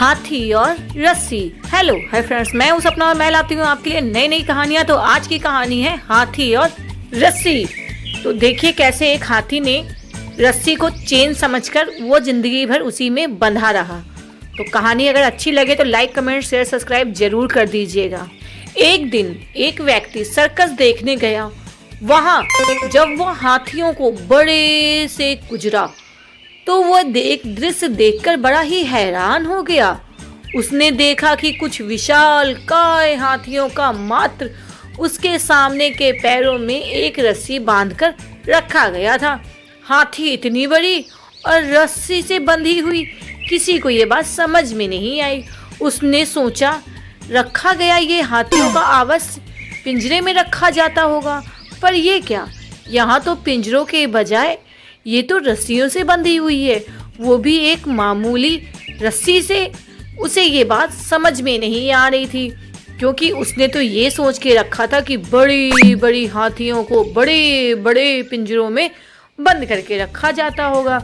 हाथी और रस्सी। हेलो हाय फ्रेंड्स, मैं हूं सपना और मैं लाती हूं आपके लिए नई नई कहानियां। तो आज की कहानी है हाथी और रस्सी। तो देखिए कैसे एक हाथी ने रस्सी को चेन समझकर वो जिंदगी भर उसी में बंधा रहा। तो कहानी अगर अच्छी लगे तो लाइक कमेंट शेयर सब्सक्राइब जरूर कर दीजिएगा। एक दिन एक व्यक्ति सर्कस देखने गया। वहाँ जब वो हाथियों को बड़े से गुजरा तो वह दृश्य देखकर बड़ा ही हैरान हो गया। उसने देखा कि कुछ विशाल काय हाथियों का मात्र उसके सामने के पैरों में एक रस्सी बांधकर रखा गया था। हाथी इतनी बड़ी और रस्सी से बंधी हुई, किसी को ये बात समझ में नहीं आई। उसने सोचा रखा गया ये हाथियों का आवास पिंजरे में रखा जाता होगा, पर ये क्या, यहाँ तो पिंजरों के बजाय ये तो रस्सियों से बंधी हुई है, वो भी एक मामूली रस्सी से। उसे ये बात समझ में नहीं आ रही थी, क्योंकि उसने तो ये सोच के रखा था कि बड़ी बड़ी हाथियों को बड़े बड़े पिंजरों में बंद करके रखा जाता होगा।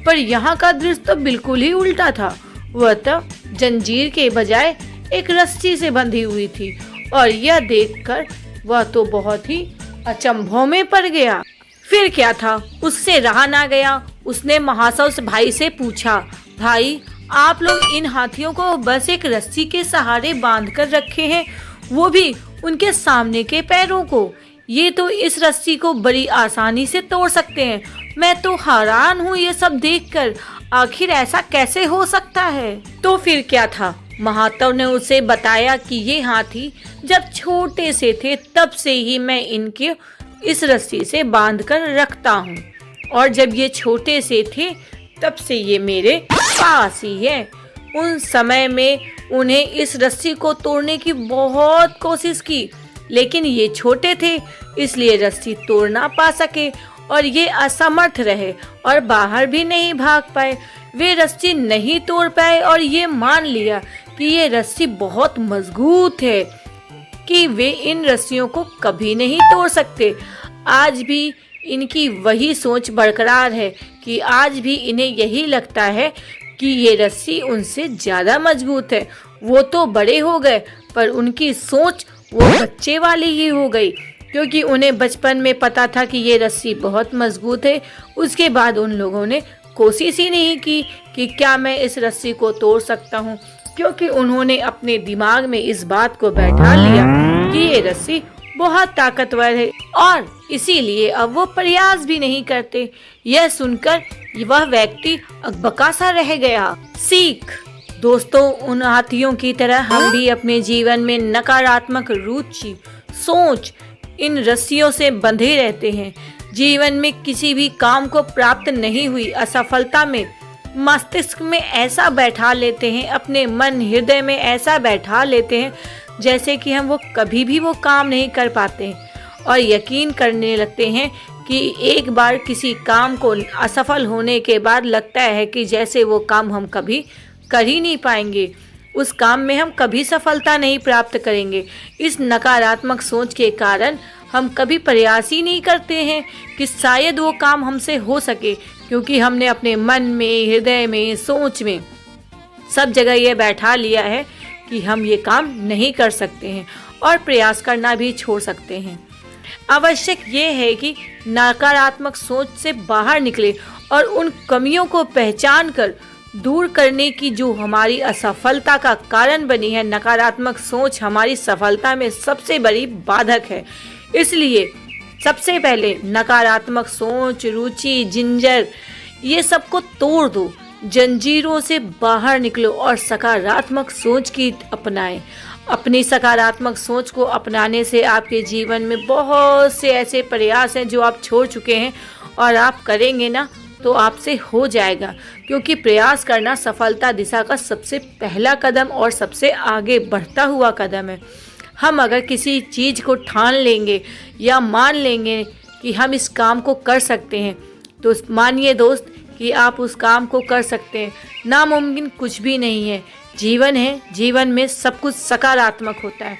पर यहाँ का दृश्य तो बिल्कुल ही उल्टा था। वह तो जंजीर के बजाय एक रस्सी से बंधी हुई थी, और यह देखकर वह तो बहुत ही अचंभों में पड़ गया। फिर क्या था, उससे रहा ना गया। उसने महाशय भाई से पूछा, भाई आप लोग इन हाथियों को बस एक रस्सी के सहारे बांध कर रखे हैं, वो भी उनके सामने के पैरों को। ये तो इस रस्सी को बड़ी आसानी से तोड़ सकते हैं। मैं तो हैरान हूँ ये सब देखकर, आखिर ऐसा कैसे हो सकता है। तो फिर क्या था, महात्मा ने उसे बताया कि ये हाथी जब छोटे से थे तब से ही मैं इनके इस रस्सी से बांधकर रखता हूँ, और जब ये छोटे से थे तब से ये मेरे पास ही है। उन समय में उन्हें इस रस्सी को तोड़ने की बहुत कोशिश की, लेकिन ये छोटे थे इसलिए रस्सी तोड़ ना पा सके और ये असमर्थ रहे और बाहर भी नहीं भाग पाए। वे रस्सी नहीं तोड़ पाए और ये मान लिया कि ये रस्सी बहुत मजबूत है कि वे इन रस्सियों को कभी नहीं तोड़ सकते। आज भी इनकी वही सोच बरकरार है कि आज भी इन्हें यही लगता है कि ये रस्सी उनसे ज़्यादा मजबूत है। वो तो बड़े हो गए पर उनकी सोच वो बच्चे वाली ही हो गई, क्योंकि उन्हें बचपन में पता था कि ये रस्सी बहुत मजबूत है। उसके बाद उन लोगों ने कोशिश ही नहीं की कि क्या मैं इस रस्सी को तोड़ सकता हूँ, क्योंकि उन्होंने अपने दिमाग में इस बात को बैठा लिया कि ये रस्सी बहुत ताकतवर है, और इसीलिए अब वो प्रयास भी नहीं करते। यह सुनकर वह व्यक्ति अकबका सा रह गया। सीख दोस्तों, उन हाथियों की तरह हम भी अपने जीवन में नकारात्मक रुचि सोच इन रस्सियों से बंधे रहते हैं। जीवन में किसी भी काम को प्राप्त नहीं हुई असफलता में मस्तिष्क में ऐसा बैठा लेते हैं, अपने मन हृदय में ऐसा बैठा लेते हैं जैसे कि हम वो कभी भी वो काम नहीं कर पाते, और यकीन करने लगते हैं कि एक बार किसी काम को असफल होने के बाद लगता है कि जैसे वो काम हम कभी कर ही नहीं पाएंगे, उस काम में हम कभी सफलता नहीं प्राप्त करेंगे। इस नकारात्मक सोच के कारण हम कभी प्रयास ही नहीं करते हैं कि शायद वो काम हमसे हो सके, क्योंकि हमने अपने मन में, हृदय में, सोच में सब जगह ये बैठा लिया है कि हम ये काम नहीं कर सकते हैं और प्रयास करना भी छोड़ सकते हैं। आवश्यक ये है कि नकारात्मक सोच से बाहर निकले और उन कमियों को पहचान कर दूर करने की जो हमारी असफलता का कारण बनी है। नकारात्मक सोच हमारी सफलता में सबसे बड़ी बाधक है। इसलिए सबसे पहले नकारात्मक सोच, रुचि, जिंजर, ये सबको तोड़ दो, जंजीरों से बाहर निकलो और सकारात्मक सोच की अपनाएं। अपनी सकारात्मक सोच को अपनाने से आपके जीवन में बहुत से ऐसे प्रयास हैं जो आप छोड़ चुके हैं, और आप करेंगे ना तो आपसे हो जाएगा, क्योंकि प्रयास करना सफलता दिशा का सबसे पहला कदम और सबसे आगे बढ़ता हुआ कदम है। हम अगर किसी चीज़ को ठान लेंगे या मान लेंगे कि हम इस काम को कर सकते हैं, तो मानिए दोस्त कि आप उस काम को कर सकते हैं। नामुमकिन कुछ भी नहीं है। जीवन है, जीवन में सब कुछ सकारात्मक होता है।